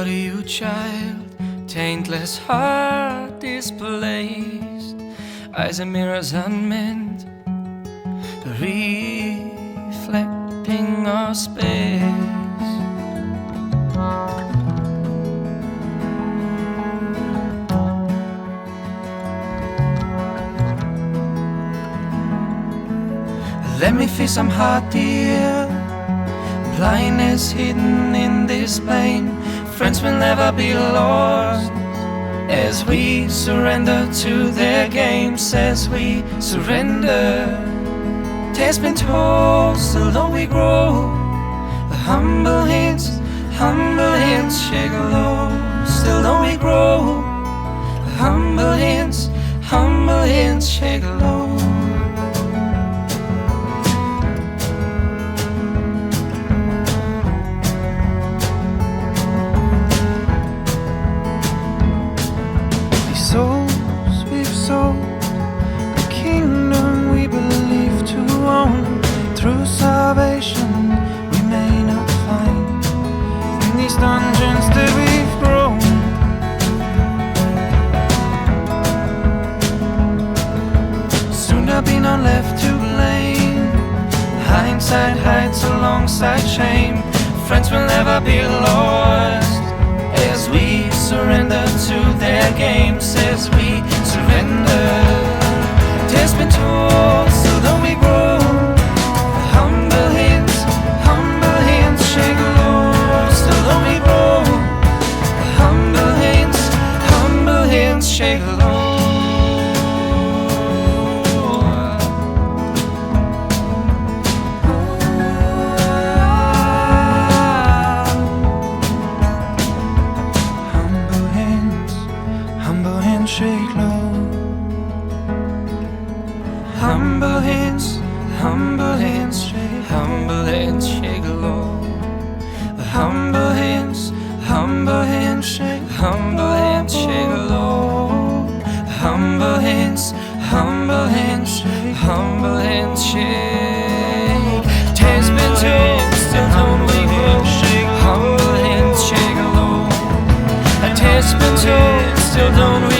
for you, child, taintless heart displaced, eyes and mirrors unmeant, reflecting our space. Let me feel some heart, dear. Blindness hidden in this pain. Friends will never be lost as we surrender to their games. As we surrender, tales been told, still don't we grow. Humble hands shake low. Still don't we grow. Humble hands shake low. Souls we've sold, the kingdom we believe to own. Through salvation we may not find in these dungeons that we've grown. Soon there'll be none left to blame. Hindsight hides alongside shame. Friends will never be lost as we surrender to their games. As we surrender, tales been told, still don't we grow. Humble hands shake low. Still don't we grow. Humble hands shake low. Shake low. Humble hands shake low. Humble hands shake. Humble hands shake low. Humble hands shake. Tales been told, still don't we grow. Humble hands shake low. Tales been told, still don't we